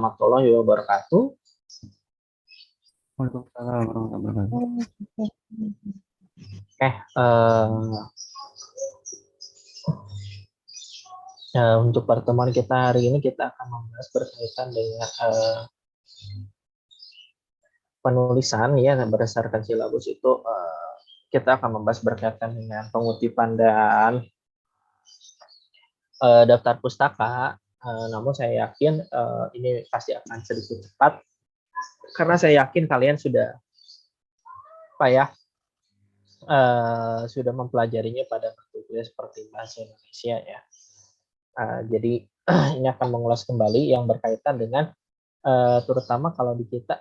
Warahmatullahi wabarakatuh. Waalaikumsalam warahmatullahi wabarakatuh. Untuk pertemuan kita hari ini kita akan membahas berkaitan dengan penulisan ya berdasarkan silabus itu kita akan membahas berkaitan dengan pengutipan dan daftar pustaka. Namun saya yakin ini pasti akan sedikit cepat karena saya yakin kalian sudah sudah mempelajarinya pada mata kuliah seperti bahasa Indonesia ya. Jadi ini akan mengulas kembali yang berkaitan dengan terutama kalau di kita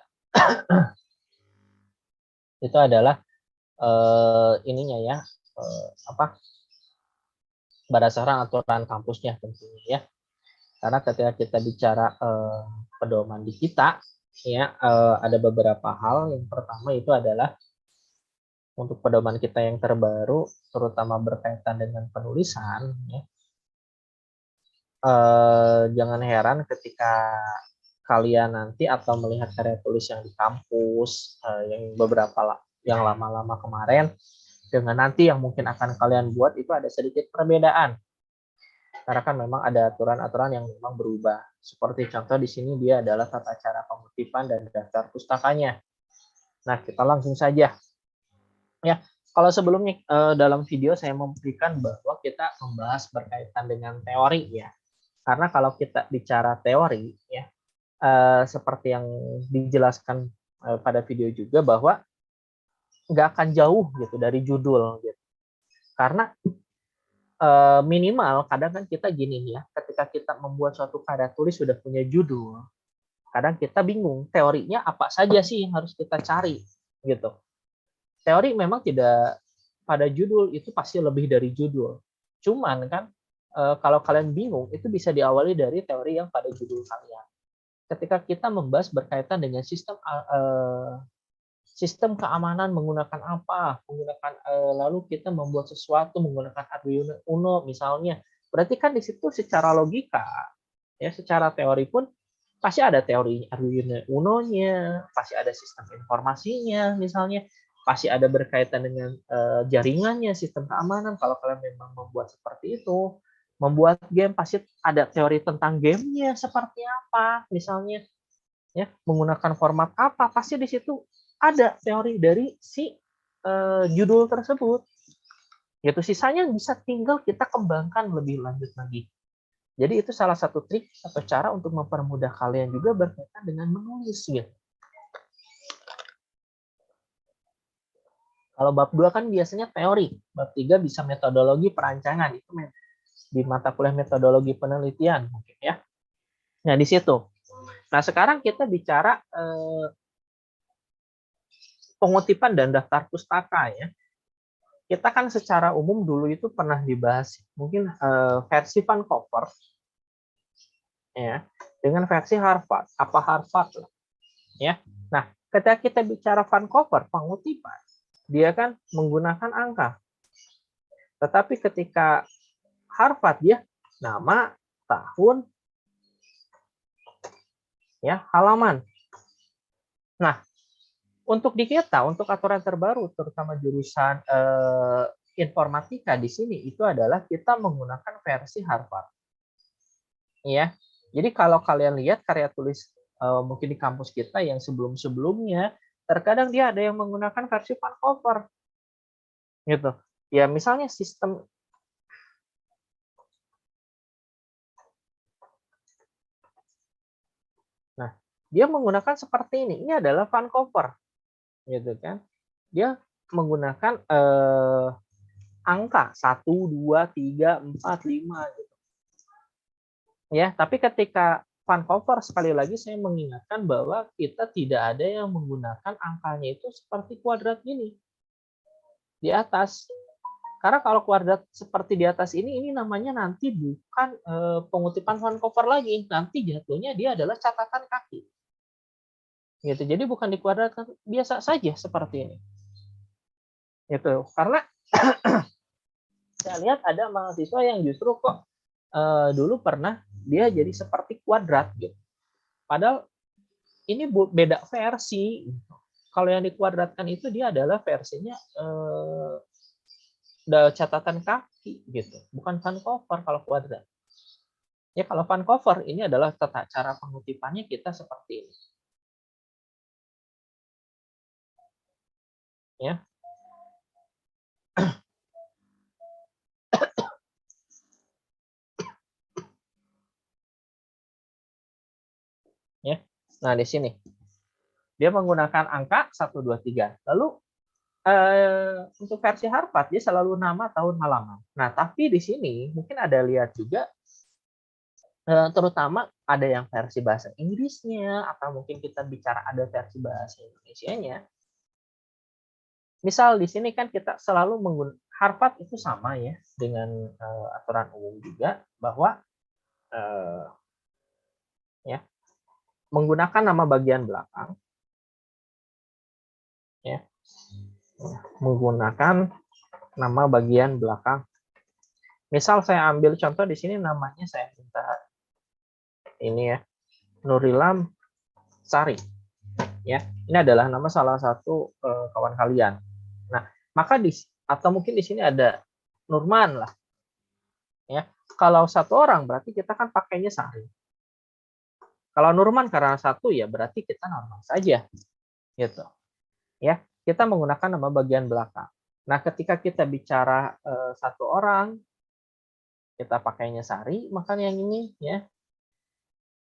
itu adalah ininya ya berdasarkan aturan kampusnya tentunya ya. Karena ketika kita bicara pedoman di kita ya ada beberapa hal. Yang pertama itu adalah untuk pedoman kita yang terbaru terutama berkaitan dengan penulisan ya. Jangan heran ketika kalian nanti atau melihat karya tulis yang di kampus yang yang lama-lama kemarin dengan nanti yang mungkin akan kalian buat itu ada sedikit perbedaan. Karena kan memang ada aturan-aturan yang memang berubah. Seperti contoh di sini dia adalah tata cara pengutipan dan daftar pustakanya. Nah, kita langsung saja. Ya, kalau sebelumnya dalam video saya memberikan bahwa kita membahas berkaitan dengan teori ya. Karena kalau kita bicara teori ya seperti yang dijelaskan pada video juga bahwa nggak akan jauh gitu dari judul gitu. Karena minimal kadang kan kita gini ya, ketika kita membuat suatu karya tulis sudah punya judul, kadang kita bingung teorinya apa saja sih yang harus kita cari gitu. Teori memang tidak pada judul itu pasti lebih dari judul. Cuman kan kalau kalian bingung itu bisa diawali dari teori yang pada judul kalian. Ketika kita membahas berkaitan dengan sistem keamanan menggunakan apa, lalu kita membuat sesuatu menggunakan Arduino Uno misalnya, berarti kan di situ secara logika, ya secara teori pun pasti ada teori Arduino Uno-nya, pasti ada sistem informasinya misalnya, pasti ada berkaitan dengan jaringannya, sistem keamanan. Kalau kalian memang membuat seperti itu, membuat game pasti ada teori tentang gamenya seperti apa misalnya, ya menggunakan format apa, pasti di situ ada teori dari si judul tersebut. Yaitu sisanya bisa tinggal kita kembangkan lebih lanjut lagi. Jadi itu salah satu trik atau cara untuk mempermudah kalian juga berkaitan dengan menulis gitu. Kalau bab 2 kan biasanya teori, bab 3 bisa metodologi perancangan, itu di mata kuliah metodologi penelitian mungkin ya. Nah, di situ. Nah, sekarang kita bicara pengutipan dan daftar pustaka ya. Kita kan secara umum dulu itu pernah dibahas mungkin versi Vancouver ya dengan versi Harvard. Apa Harvard lah ya. Nah, ketika kita bicara Vancouver pengutipan, dia kan menggunakan angka. Tetapi ketika Harvard dia nama, tahun, ya, halaman. Nah, untuk di kita, untuk aturan terbaru, terutama jurusan informatika di sini itu adalah kita menggunakan versi Harvard. Ya, jadi kalau kalian lihat karya tulis mungkin di kampus kita yang sebelum-sebelumnya, terkadang dia ada yang menggunakan versi Vancouver, gitu. Ya, misalnya sistem dia menggunakan seperti ini. Ini adalah Vancouver, gitu kan? Dia menggunakan angka 1, 2, 3, 4, 5 gitu. Ya, tapi ketika Vancouver sekali lagi saya mengingatkan bahwa kita tidak ada yang menggunakan angkanya itu seperti kuadrat ini di atas. Karena kalau kuadrat seperti di atas ini namanya nanti bukan pengutipan Vancouver lagi, nanti jatuhnya dia adalah catatan kaki. Gitu. Jadi bukan di kuadrat, biasa saja seperti ini. Gitu. Karena saya lihat ada mahasiswa yang justru kok dulu pernah dia jadi seperti kuadrat gitu. Padahal ini beda versi. Kalau yang dikuadratkan itu dia adalah versinya catatan kaki gitu, bukan Vancouver kalau kuadrat. Ya kalau Vancouver ini adalah tata cara pengutipannya kita seperti ini. Ya. Ya. Nah, di sini dia menggunakan angka 1 2 3. Lalu untuk versi Harvard dia selalu nama, tahun, halaman. Nah, tapi di sini mungkin ada lihat juga terutama ada yang versi bahasa Inggrisnya atau mungkin kita bicara ada versi bahasa Indonesianya. Misal di sini kan kita selalu menggunakan Harvard itu sama ya dengan aturan umum juga bahwa ya menggunakan nama bagian belakang ya menggunakan nama bagian belakang. Misal saya ambil contoh di sini namanya saya minta ini ya Nurilam Sari ya ini adalah nama salah satu kawan kalian. Nah maka atau mungkin di sini ada Nurman lah ya kalau satu orang berarti kita kan pakainya Sari. Kalau Nurman karena satu ya berarti kita normal saja gitu ya kita menggunakan nama bagian belakang. Nah ketika kita bicara satu orang kita pakainya Sari maka yang ini ya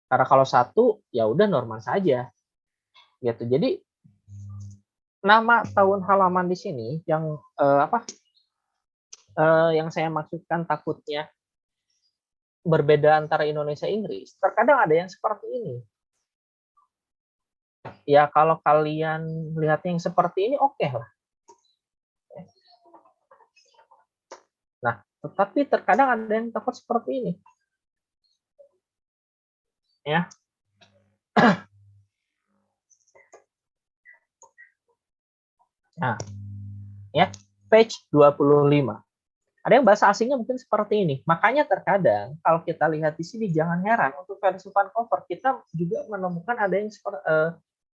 karena kalau satu ya udah normal saja gitu. Jadi nama, tahun, halaman di sini yang yang saya maksudkan takutnya berbeda antara Indonesia Inggris. Terkadang ada yang seperti ini. Ya kalau kalian lihat yang seperti ini oke lah. Nah, tetapi terkadang ada yang takut seperti ini. Ya. Nah, ya, page 25. Ada yang bahasa asingnya mungkin seperti ini. Makanya terkadang kalau kita lihat di sini jangan heran untuk versi Vancouver kita juga menemukan ada yang seperti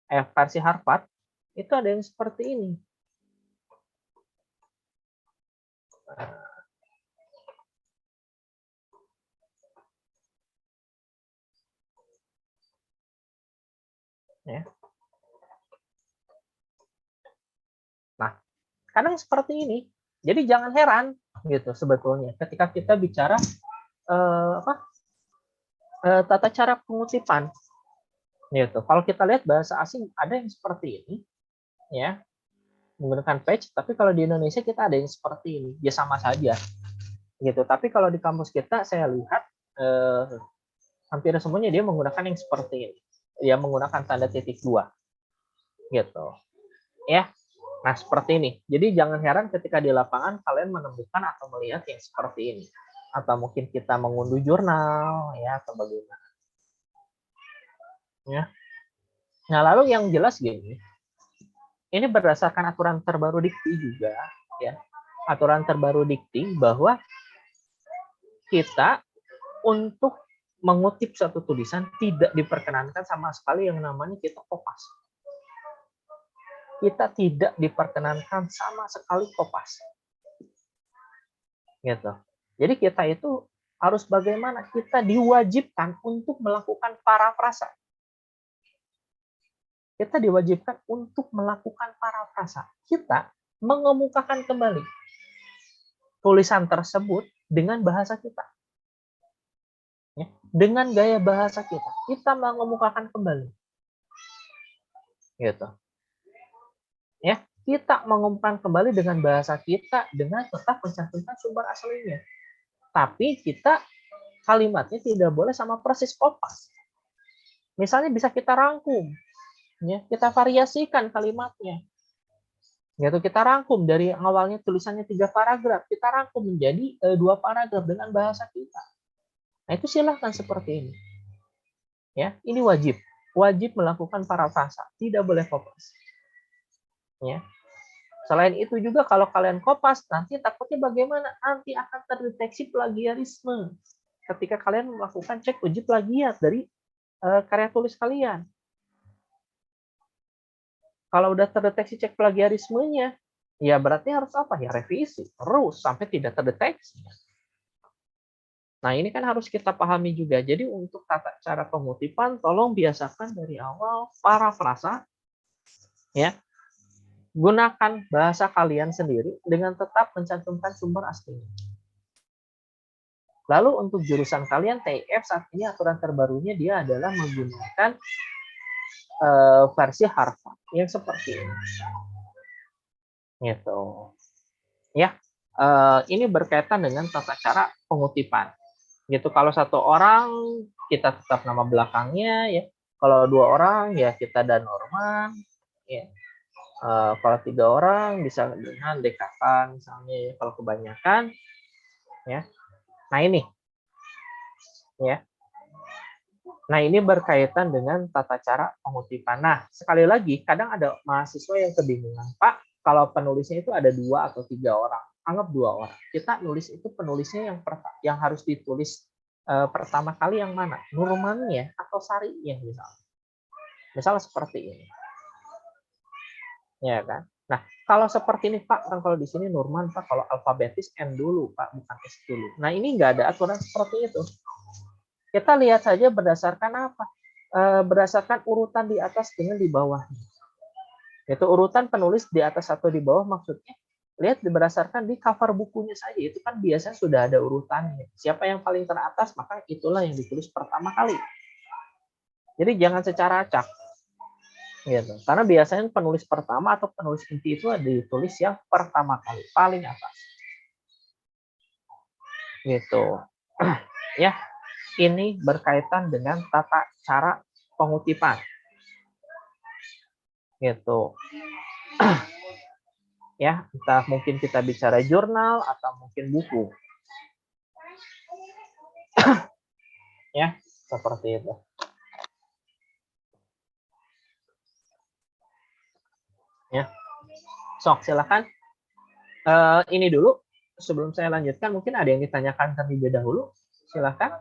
versi Harvard itu ada yang seperti ini. Ya. Nah, kadang seperti ini. Jadi jangan heran gitu sebetulnya ketika kita bicara tata cara pengutipan gitu. Kalau kita lihat bahasa asing ada yang seperti ini ya menggunakan page, tapi kalau di Indonesia kita ada yang seperti ini ya sama saja gitu. Tapi kalau di kampus kita saya lihat hampir semuanya dia menggunakan yang seperti ini. Dia menggunakan tanda titik 2 gitu ya. Nah, seperti ini. Jadi jangan heran ketika di lapangan kalian menemukan atau melihat yang seperti ini. Atau mungkin kita mengunduh jurnal ya atau bagaimana. Ya. Nah, lalu yang jelas gini. Ini berdasarkan aturan terbaru Dikti juga ya. Aturan terbaru Dikti bahwa kita untuk mengutip suatu tulisan tidak diperkenankan sama sekali yang namanya kita kopas. Kita tidak diperkenankan sama sekali kopas. Gitu. Jadi kita itu harus bagaimana? Kita diwajibkan untuk melakukan parafrasa. Kita diwajibkan untuk melakukan parafrasa. Kita mengemukakan kembali tulisan tersebut dengan bahasa kita. Ya, dengan gaya bahasa kita. Kita mengemukakan kembali. Gitu. Ya, kita mengemukakan kembali dengan bahasa kita dengan tetap mencantumkan sumber aslinya. Tapi kita kalimatnya tidak boleh sama persis kopas. Misalnya bisa kita rangkum, ya, kita variasikan kalimatnya. Gitu, kita rangkum dari awalnya tulisannya 3 paragraf, kita rangkum menjadi 2 paragraf dengan bahasa kita. Nah, itu silahkan seperti ini. Ya, ini wajib melakukan parafrasa, tidak boleh kopas. Ya. Selain itu juga kalau kalian kopas, nanti takutnya bagaimana? Nanti akan terdeteksi plagiarisme ketika kalian melakukan cek uji plagiat dari karya tulis kalian. Kalau udah terdeteksi cek plagiarismenya, ya berarti harus apa? Ya revisi terus sampai tidak terdeteksi. Nah, ini kan harus kita pahami juga. Jadi untuk tata cara pengutipan, tolong biasakan dari awal parafrasa, ya. Gunakan bahasa kalian sendiri dengan tetap mencantumkan sumber aslinya. Lalu untuk jurusan kalian TIF saat ini aturan terbarunya dia adalah menggunakan versi Harvard yang seperti ini. Gitu. Ya, ini berkaitan dengan tata cara pengutipan. Gitu. Kalau satu orang kita tetap nama belakangnya, ya. Kalau dua orang ya kita dan Norman, ya. Kalau tiga orang bisa dengan dekatan misalnya, ya. Kalau kebanyakan, ya. Nah ini, ya. Nah ini berkaitan dengan tata cara pengutipan. Nah sekali lagi, kadang ada mahasiswa yang kebingungan, Pak. Kalau penulisnya itu ada 2 atau 3 orang, anggap 2 orang. Kita nulis itu penulisnya yang harus ditulis pertama kali yang mana? Nurmannya atau Sarinya misalnya. Misalnya seperti ini. Ya kan? Nah, kalau seperti ini Pak, kan kalau di sini Nurman Pak, kalau alfabetis N dulu Pak, bukan S dulu. Nah, ini nggak ada aturan seperti itu. Kita lihat saja berdasarkan apa? Berdasarkan urutan di atas dengan di bawahnya. Itu urutan penulis di atas atau di bawah maksudnya. Lihat berdasarkan di cover bukunya saja, itu kan biasanya sudah ada urutannya. Siapa yang paling teratas, maka itulah yang ditulis pertama kali. Jadi jangan secara acak. Gitu. Karena biasanya penulis pertama atau penulis inti itu ditulis yang pertama kali, paling atas. Gitu. Ya, ini berkaitan dengan tata cara pengutipan. Gitu. Ya, entah mungkin kita bicara jurnal atau mungkin buku. Ya, seperti itu. Ya. Sok, silakan. Ini dulu sebelum saya lanjutkan, mungkin ada yang ditanyakan terlebih dahulu. Silakan.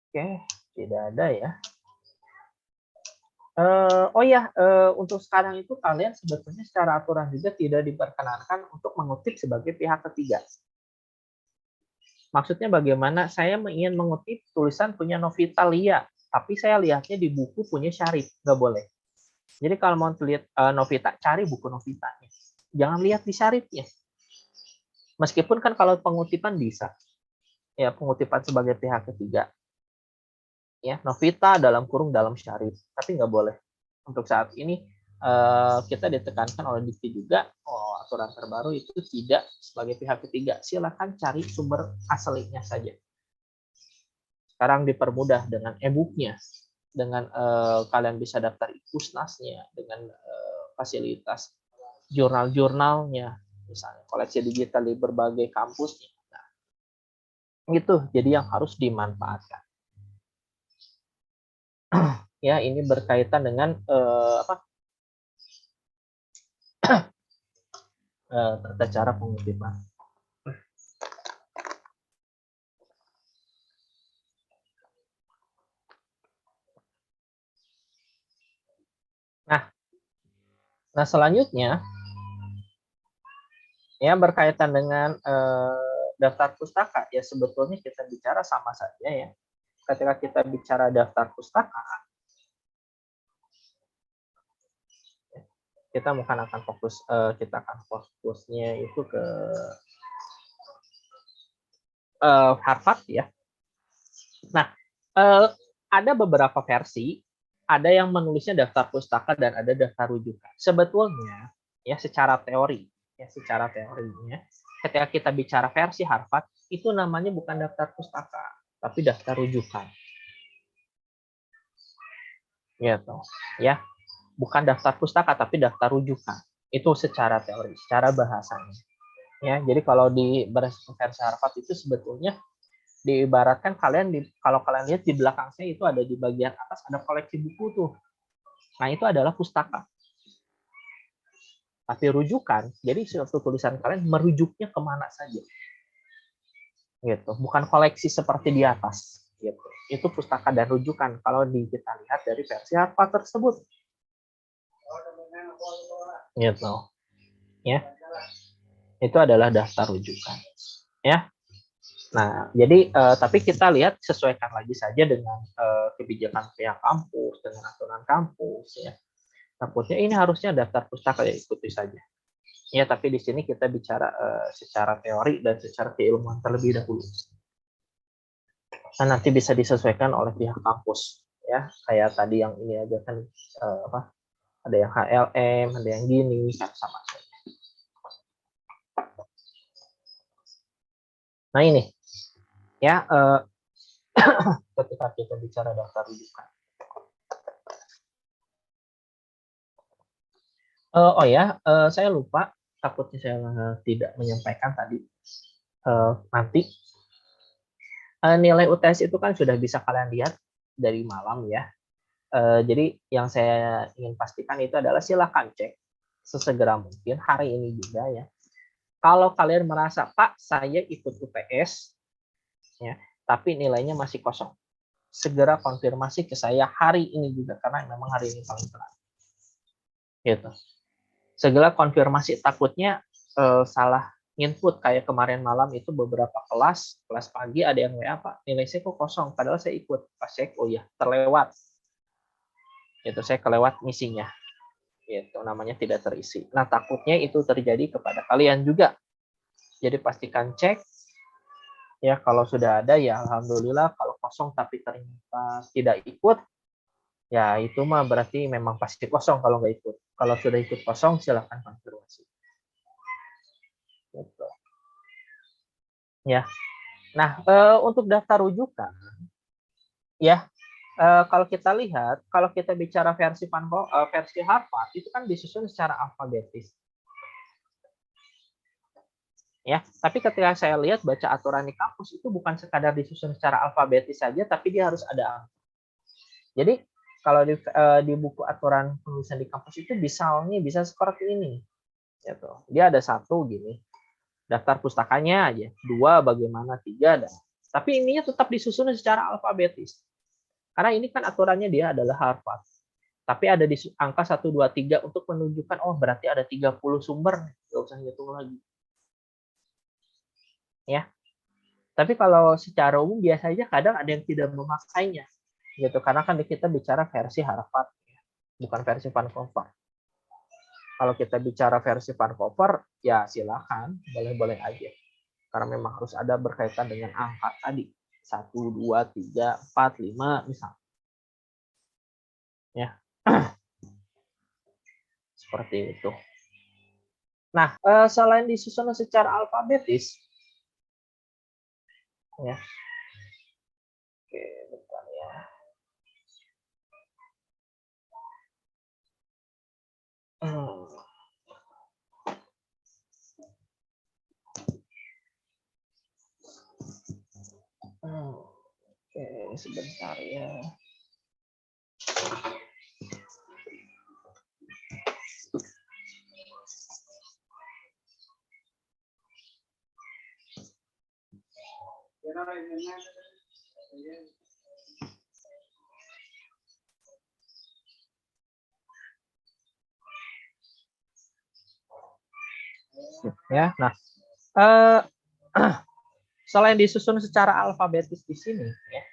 Oke, tidak ada ya. Oh ya, untuk sekarang itu kalian sebetulnya secara aturan juga tidak diperkenankan untuk mengutip sebagai pihak ketiga. Maksudnya bagaimana? Saya ingin mengutip tulisan punya Novita Lia, tapi saya lihatnya di buku punya Syarif, nggak boleh. Jadi kalau mau lihat Novita, cari buku Novitanya. Jangan lihat di Syarifnya. Meskipun kan kalau pengutipan bisa, ya pengutipan sebagai pihak ketiga. Ya, Novita dalam kurung dalam Syarif, tapi nggak boleh. Untuk saat ini kita ditekankan oleh Dikti juga, aturan terbaru itu tidak sebagai pihak ketiga. Silakan cari sumber aslinya saja. Sekarang dipermudah dengan e-booknya, dengan kalian bisa daftar Pusnasnya, dengan fasilitas jurnal-jurnalnya, misalnya koleksi digital di berbagai kampusnya. Nah, itu jadi yang harus dimanfaatkan. Ya, ini berkaitan dengan tata cara pengutipan. Nah selanjutnya ya berkaitan dengan daftar pustaka, ya sebetulnya kita bicara sama saja ya. Ketika kita bicara daftar pustaka, kita akan fokusnya itu ke Harvard ya. Nah, ada beberapa versi, ada yang menulisnya daftar pustaka dan ada daftar rujukan. Sebetulnya ya secara teorinya, ketika kita bicara versi Harvard, itu namanya bukan daftar pustaka, tapi daftar rujukan. Gitu. Ya. Bukan daftar pustaka tapi daftar rujukan. Itu secara teori, secara bahasanya. Ya, jadi kalau di versi Harvard itu sebetulnya diibaratkan kalau kalian lihat di belakang saya itu ada di bagian atas ada koleksi buku tuh. Nah, itu adalah pustaka. Tapi rujukan, jadi suatu tulisan kalian merujuknya kemana saja. gitu. Bukan koleksi seperti di atas. Gitu. Itu pustaka dan rujukan kalau kita lihat dari versi Harvard tersebut. Gitu. Ya. Itu adalah daftar rujukan. Ya. Nah, jadi tapi kita lihat sesuaikan lagi saja dengan kebijakan pihak kampus, dengan aturan kampus ya. Takutnya ini harusnya daftar pustaka, ya ikuti saja. Ya, tapi di sini kita bicara secara teori dan secara keilmuan terlebih dahulu. Nah, nanti bisa disesuaikan oleh pihak kampus ya. Kayak tadi yang ini aja kan ada yang HLM, ada yang gini kan sama saja. Nah, ini ya ketika kita bicara daftar rujukan. Oh ya, saya lupa, takutnya saya tidak menyampaikan tadi. Nanti nilai UTS itu kan sudah bisa kalian lihat dari malam ya. Jadi yang saya ingin pastikan itu adalah silakan cek sesegera mungkin hari ini juga ya. Kalau kalian merasa, Pak, saya ikut UTS, ya, tapi nilainya masih kosong, segera konfirmasi ke saya hari ini juga, karena memang hari ini paling terakhir. Gitu. Segera konfirmasi, takutnya salah input kayak kemarin malam itu beberapa kelas pagi ada yang WA, Pak, nilai saya kok kosong, padahal saya ikut. Pas cek, oh ya terlewat. Itu saya kelewat misinya. Itu namanya tidak terisi. Nah, takutnya itu terjadi kepada kalian juga. Jadi pastikan cek ya, kalau sudah ada ya alhamdulillah, kalau kosong tapi ternyata tidak ikut ya itu mah berarti memang pasti kosong kalau nggak ikut. Kalau sudah ikut kosong silahkan konfirmasi. Gitu. Ya. Nah, untuk daftar rujukan ya, kalau kita lihat, kalau kita bicara versi Harvard itu kan disusun secara alfabetis. Ya, tapi ketika saya lihat baca aturan di kampus itu bukan sekadar disusun secara alfabetis saja, tapi dia harus ada angka. Jadi kalau di buku aturan penulisan di kampus itu misalnya bisa seperti ini, gitu. Dia ada 1 gini, daftar pustakanya aja, 2 bagaimana, 3 dan. Tapi ininya tetap disusun secara alfabetis. Karena ini kan aturannya dia adalah Harvard. Tapi ada di angka 1, 2, 3 untuk menunjukkan oh berarti ada 30 sumber, nggak usah hitung lagi. Ya. Tapi kalau secara umum biasanya kadang ada yang tidak memakainya, gitu. Karena kan kita bicara versi Harvard, bukan versi Vancouver. Kalau kita bicara versi Vancouver, ya silakan, boleh-boleh aja. Karena memang harus ada berkaitan dengan angka tadi, 1, 2, 3, 4, 5, misal. Ya. Seperti itu. Nah, selain disusun secara alfabetis, ya. Oke, bentar ya. Oke, sebentar ya. Ya, nah, selain disusun secara alfabetis di sini, ya,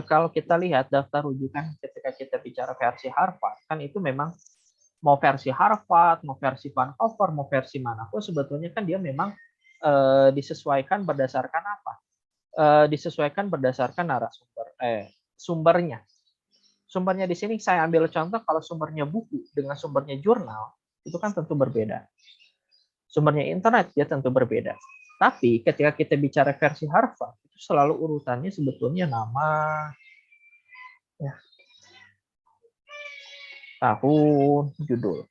kalau kita lihat daftar rujukan ketika kita bicara versi Harvard, kan itu memang mau versi Harvard, mau versi Vancouver, mau versi manapun sebetulnya kan dia memang disesuaikan berdasarkan apa? Disesuaikan berdasarkan narasumber, sumbernya. Sumbernya di sini saya ambil contoh, kalau sumbernya buku dengan sumbernya jurnal, itu kan tentu berbeda. Sumbernya internet, ya tentu berbeda. Tapi ketika kita bicara versi Harvard, itu selalu urutannya sebetulnya nama, ya, tahun, judul.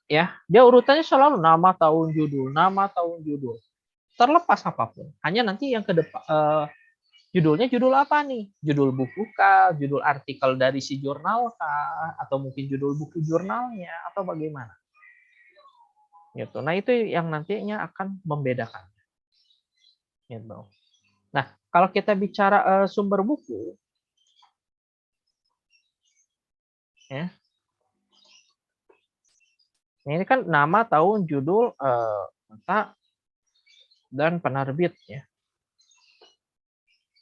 Ya, dia urutannya selalu nama, tahun, judul, nama, tahun, judul. Terlepas apapun. Hanya nanti yang ke depan, judulnya judul apa nih? Judul buku kah? Judul artikel dari si jurnal kah? Atau mungkin judul buku jurnalnya? Atau bagaimana? Gitu. Nah, itu yang nantinya akan membedakan. Gitu. Nah, kalau kita bicara sumber buku, ya, ini kan nama, tahun, judul, kata, dan penerbit, ya.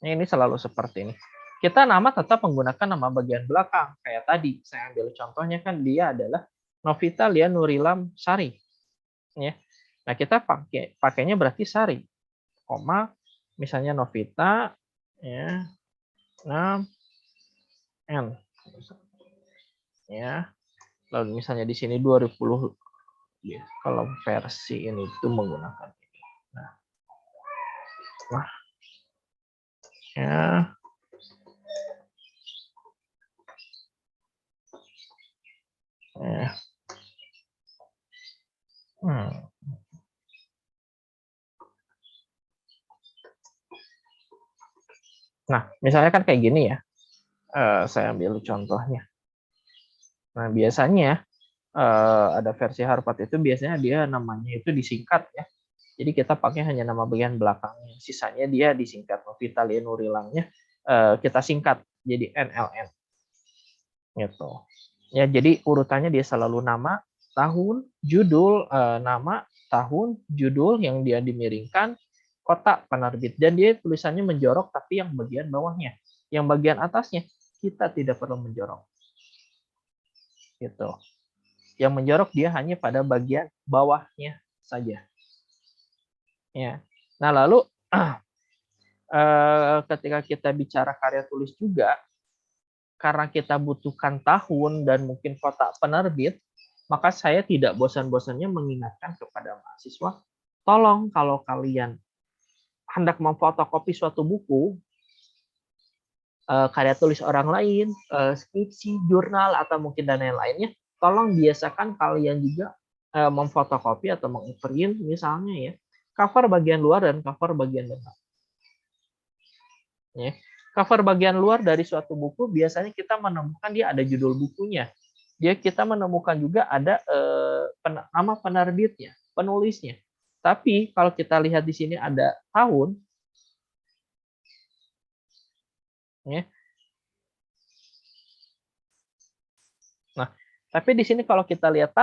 Ini selalu seperti ini. Kita nama tetap menggunakan nama bagian belakang. Kayak tadi, saya ambil contohnya kan dia adalah Novita Lia Nurilam Sari. Ya. Nah, kita pakainya berarti Sari. Koma, misalnya Novita, ya, 6, N. Ya. Lalu misalnya di sini 20, ya, kalau versi ini itu menggunakan ini. Nah, ya. Ya. Nah, misalnya kan kayak gini ya. Saya ambil contohnya. Nah, biasanya ada versi Harvard itu biasanya dia namanya itu disingkat ya. Jadi kita pakai hanya nama bagian belakangnya. Sisanya dia disingkat. Novita Lia Nurilangnya kita singkat jadi NLN. Gitu. Ya, jadi urutannya dia selalu nama, tahun, judul, nama, tahun, judul yang dia dimiringkan, kotak penerbit, dan dia tulisannya menjorok tapi yang bagian bawahnya. Yang bagian atasnya kita tidak perlu menjorok. Gitu. Yang menjorok dia hanya pada bagian bawahnya saja. Ya. Nah, lalu ketika kita bicara karya tulis juga, karena kita butuhkan tahun dan mungkin kotak penerbit, maka saya tidak bosan-bosannya mengingatkan kepada mahasiswa, tolong kalau kalian hendak memfotokopi suatu buku, karya tulis orang lain, skripsi, jurnal, atau mungkin dan lain-lainnya, tolong biasakan kalian juga memfotokopi atau mengprint misalnya ya, cover bagian luar dan cover bagian dalam. Ya. Cover bagian luar dari suatu buku biasanya kita menemukan dia ada judul bukunya. Dia kita menemukan juga ada nama penerbitnya, penulisnya. Tapi kalau kita lihat di sini ada tahun, ya. Nah, tapi di sini kalau kita lihat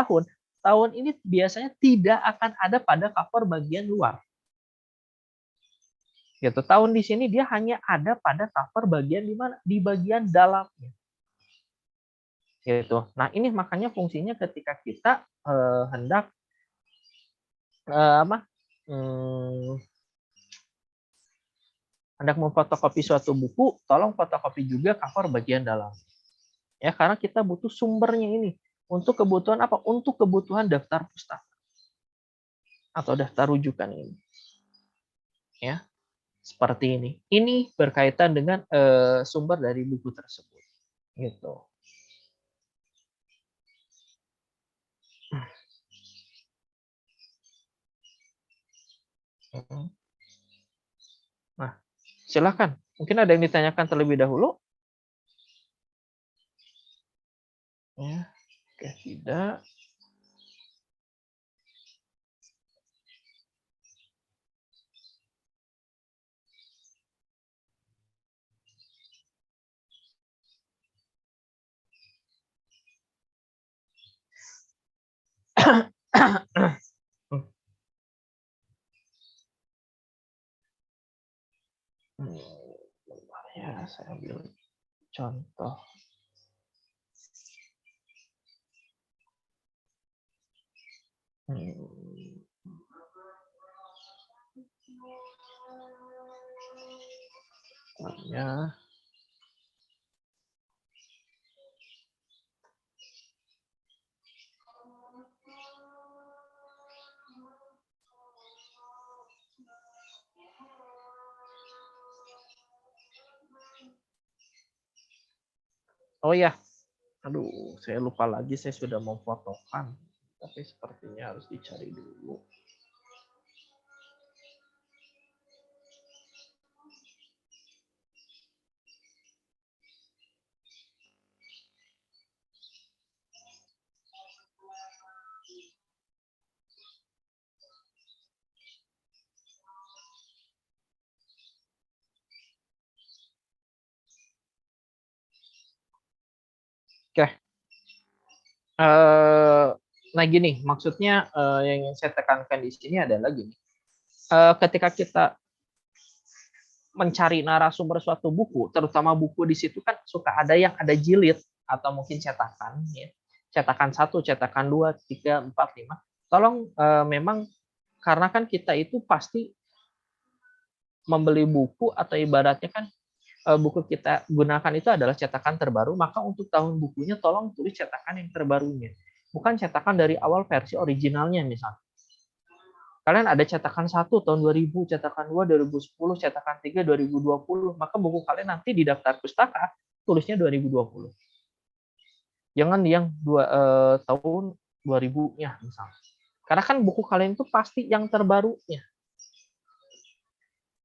tahun ini biasanya tidak akan ada pada cover bagian luar. Gitu. Tahun di sini dia hanya ada pada cover bagian di mana? Di bagian dalamnya. Gitu. Nah, ini makanya fungsinya ketika kita hendak hendak memfotokopi suatu buku, tolong fotokopi juga cover bagian dalam. Ya, karena kita butuh sumbernya ini. Untuk kebutuhan apa? Untuk kebutuhan daftar pustaka atau daftar rujukan ini. Ya, seperti ini. Ini berkaitan dengan sumber dari buku tersebut. Gitu. Nah, silakan. Mungkin ada yang ditanyakan terlebih dahulu. Ya, oke, tidak. Ya, saya ambil contoh. Ya. Oh ya, aduh, saya lupa lagi, saya sudah memfotokan, tapi sepertinya harus dicari dulu. Oke. Nah gini, maksudnya yang ingin saya tekankan di sini adalah gini. Ketika kita mencari narasumber suatu buku, terutama buku di situ kan suka ada yang ada jilid atau mungkin cetakan, ya. Cetakan 1, cetakan 2, 3, 4, 5. Tolong memang karena kan kita itu pasti membeli buku atau ibaratnya kan buku kita gunakan itu adalah cetakan terbaru, maka untuk tahun bukunya tolong tulis cetakan yang terbarunya. Bukan cetakan dari awal versi originalnya misalnya. Kalian ada cetakan 1 tahun 2000, cetakan 2 2010, cetakan 3 2020, maka buku kalian nanti di daftar pustaka tulisnya 2020. Jangan yang tahun 2000-nya misalnya. Karena kan buku kalian itu pasti yang terbarunya.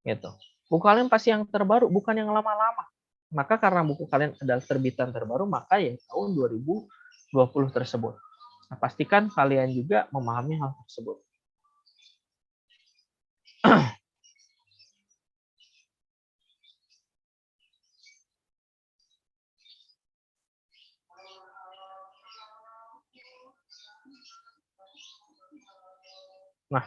Gitu. Buku kalian pasti yang terbaru, bukan yang lama-lama. Maka karena buku kalian adalah terbitan terbaru, maka ya tahun 2020 tersebut. Nah, pastikan kalian juga memahami hal tersebut. Nah,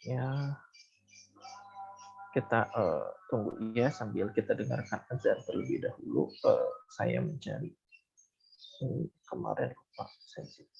ya kita tunggu ya sambil kita dengarkan azan terlebih dahulu. Saya mencari kemarin lupa saya.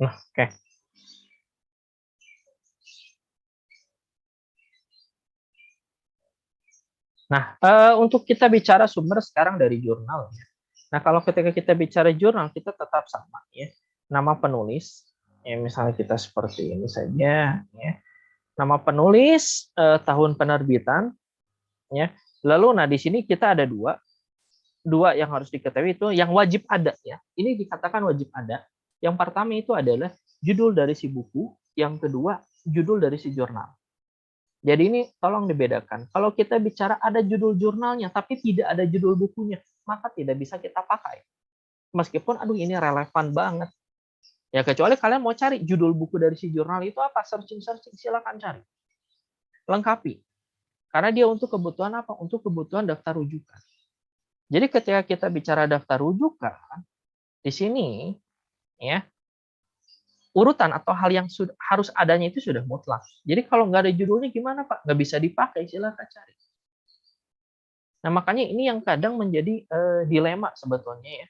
Nah, oke. Nah, untuk kita bicara sumber sekarang dari jurnal. Nah, kalau ketika kita bicara jurnal, kita tetap sama ya. Nama penulis, ya misalnya kita seperti ini saja, ya. Nama penulis, tahun penerbitan, ya. Lalu, nah di sini kita ada dua yang harus diketahui itu yang wajib ada ya. Ini dikatakan wajib ada. Yang pertama itu adalah judul dari si buku, yang kedua judul dari si jurnal. Jadi ini tolong dibedakan. Kalau kita bicara ada judul jurnalnya tapi tidak ada judul bukunya, maka tidak bisa kita pakai. Meskipun aduh ini relevan banget. Ya kecuali kalian mau cari judul buku dari si jurnal itu apa, searching silakan cari. Lengkapi. Karena dia untuk kebutuhan apa? Untuk kebutuhan daftar rujukan. Jadi ketika kita bicara daftar rujukan, di sini ya urutan atau hal yang harus adanya itu sudah mutlak. Jadi kalau nggak ada judulnya gimana Pak? Nggak bisa dipakai, silakan cari. Nah makanya ini yang kadang menjadi dilema sebetulnya ya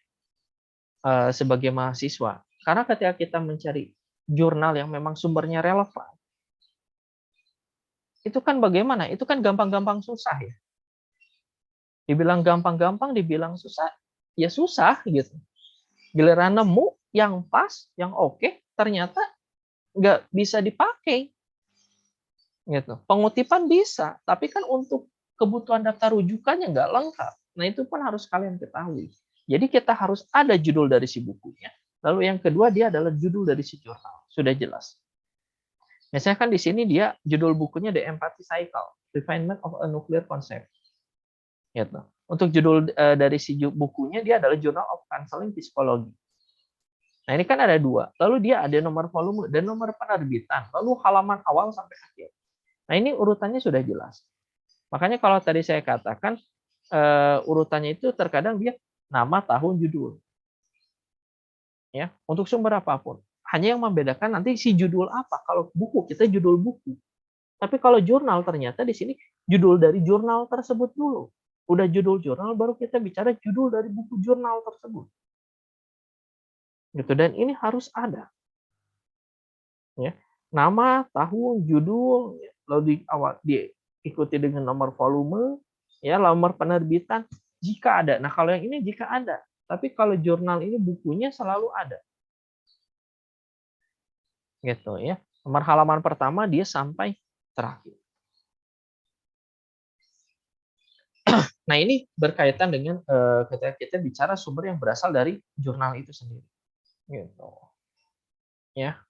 sebagai mahasiswa. Karena ketika kita mencari jurnal yang memang sumbernya relevan, itu kan bagaimana? Itu kan gampang-gampang susah ya. Dibilang gampang-gampang, dibilang susah, ya susah gitu. Giliran nemu yang pas, yang oke, ternyata nggak bisa dipakai. Gitu. Pengutipan bisa, tapi kan untuk kebutuhan daftar rujukannya nggak lengkap. Nah itu pun harus kalian ketahui. Jadi kita harus ada judul dari si bukunya. Lalu yang kedua dia adalah judul dari si jurnal. Sudah jelas. Misalnya kan di sini dia judul bukunya The Empathy Cycle, Refinement of a Nuclear Concept. Gitu. Untuk judul dari si bukunya dia adalah Journal of Counseling Psychology. Nah ini kan ada dua. Lalu dia ada nomor volume dan nomor penerbitan. Lalu halaman awal sampai akhir. Nah ini urutannya sudah jelas. Makanya kalau tadi saya katakan urutannya itu terkadang dia nama, tahun, judul. Ya, untuk sumber apapun. Hanya yang membedakan nanti si judul apa. Kalau buku kita judul buku. Tapi kalau jurnal ternyata di sini judul dari jurnal tersebut dulu. Udah judul jurnal baru kita bicara judul dari buku jurnal tersebut. Gitu, dan ini harus ada. Ya. Nama, tahun, judul, lalu diikuti dengan nomor volume, ya, nomor penerbitan jika ada. Nah, kalau yang ini jika ada. Tapi kalau jurnal ini bukunya selalu ada. Gitu ya. Nomor halaman pertama dia sampai terakhir. Nah, ini berkaitan dengan ketika kita bicara sumber yang berasal dari jurnal itu sendiri. Gitu. Ya.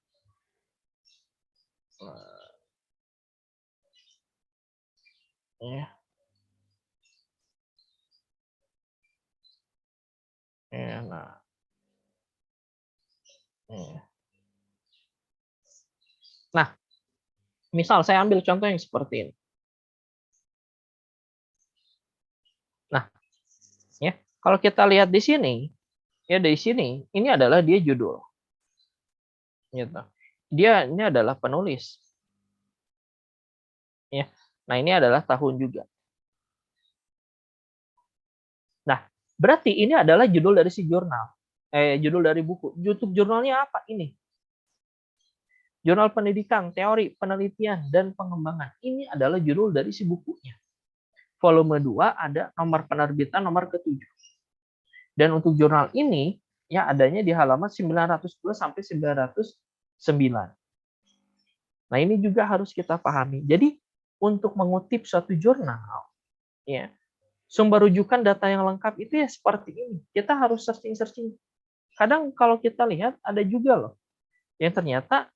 Ya. Ya, nah. Ya. Nah, misal saya ambil contoh yang seperti ini. Nah, ya, kalau kita lihat di sini, ya di sini, ini adalah dia judul. Gitu. Dia ini adalah penulis. Ya. Nah, ini adalah tahun juga. Nah, berarti ini adalah judul dari si jurnal. Judul dari buku. YouTube jurnalnya apa? Ini. Jurnal Pendidikan, Teori, Penelitian, dan Pengembangan. Ini adalah judul dari si bukunya. Volume 2 ada nomor penerbitan nomor ke-7. Dan untuk jurnal ini, ya adanya di halaman 910 sampai 909. Nah, ini juga harus kita pahami. Jadi, untuk mengutip suatu jurnal, ya, sumber rujukan data yang lengkap itu ya seperti ini. Kita harus searching-searching. Kadang kalau kita lihat, ada juga loh, yang ternyata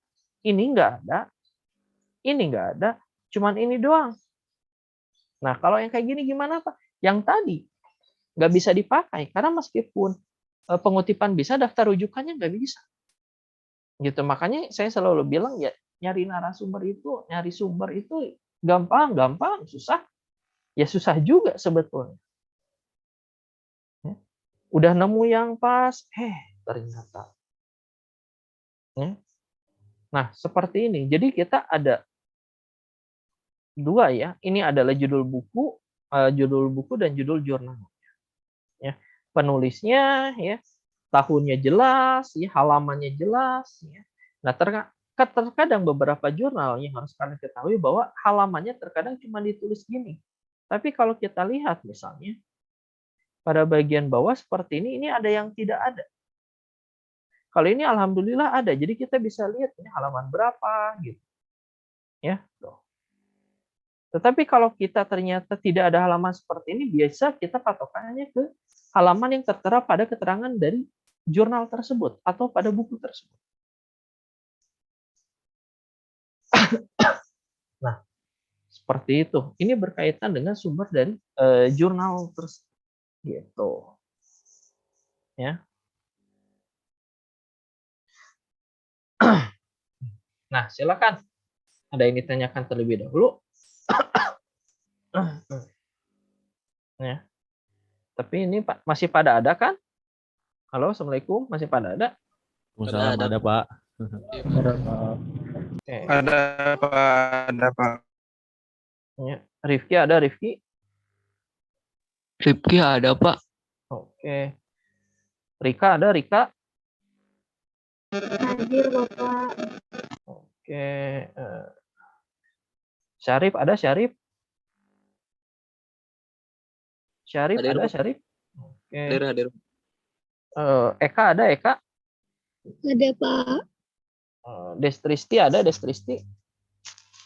ini nggak ada, ini nggak ada, cuman ini doang. Nah, kalau yang kayak gini gimana, Pak? Yang tadi nggak bisa dipakai, karena meskipun pengutipan bisa, daftar rujukannya nggak bisa. Gitu. Makanya saya selalu bilang, ya nyari narasumber itu, nyari sumber itu gampang, susah. Ya susah juga sebetulnya. Udah nemu yang pas, ternyata. Nah, seperti ini. Jadi kita ada dua ya. Ini adalah judul buku dan judul jurnal. Ya. Penulisnya, ya, tahunnya jelas, ya, halamannya jelas. Ya. Nah, terkadang beberapa jurnal yang harus kalian ketahui bahwa halamannya terkadang cuma ditulis gini. Tapi kalau kita lihat misalnya, pada bagian bawah seperti ini ada yang tidak ada. Kalau ini alhamdulillah ada, jadi kita bisa lihat ini halaman berapa gitu. Ya, tuh. Tetapi kalau kita ternyata tidak ada halaman seperti ini, biasa kita patokannya ke halaman yang tertera pada keterangan dari jurnal tersebut atau pada buku tersebut. Nah, seperti itu. Ini berkaitan dengan sumber dari jurnal tersebut. Gitu. Ya. Nah, silakan. Ada yang ditanyakan terlebih dahulu. Ya. Tapi ini Pak masih pada ada kan? Halo, assalamualaikum, masih pada ada? Waalaikumsalam, ada Pak. Oke. Ada Pak. Ya. Rifki ada, Rifki? Rifki ada Pak. Oke. Rika ada, Rika? Hadir Bapak. Oke. Syarif ada, Syarif? Syarif Hadir, ada, Pak. Syarif? Oke. Hadir. Eka ada, Eka? Ada Pak. Destristi ada, Destristi?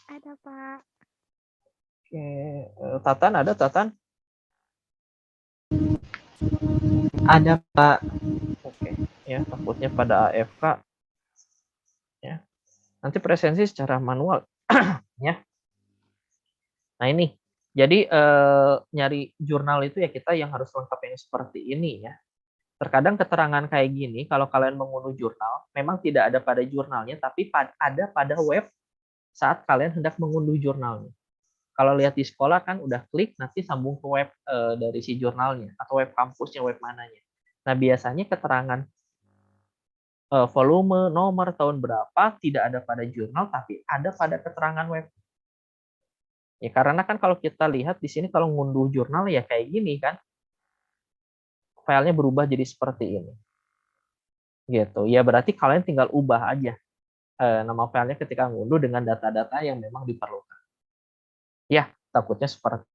Ada Pak. Oke. Tatan ada, Tatan? Ada Pak. Oke. Ya, takutnya pada AFK. Ya. Nanti presensi secara manual. Ya. Nah ini. Jadi nyari jurnal itu ya kita yang harus lengkap yang seperti ini ya. Terkadang keterangan kayak gini, kalau kalian mengunduh jurnal, memang tidak ada pada jurnalnya, tapi ada pada web saat kalian hendak mengunduh jurnalnya. Kalau lihat di sekolah kan udah klik, nanti sambung ke web dari si jurnalnya, atau web kampusnya, web mananya. Nah biasanya keterangan volume, nomor, tahun berapa tidak ada pada jurnal, tapi ada pada keterangan web. Ya karena kan kalau kita lihat di sini kalau ngunduh jurnal ya kayak gini kan, filenya berubah jadi seperti ini. Gitu. Ya berarti kalian tinggal ubah aja nama filenya ketika ngunduh dengan data-data yang memang diperlukan. Ya, takutnya seperti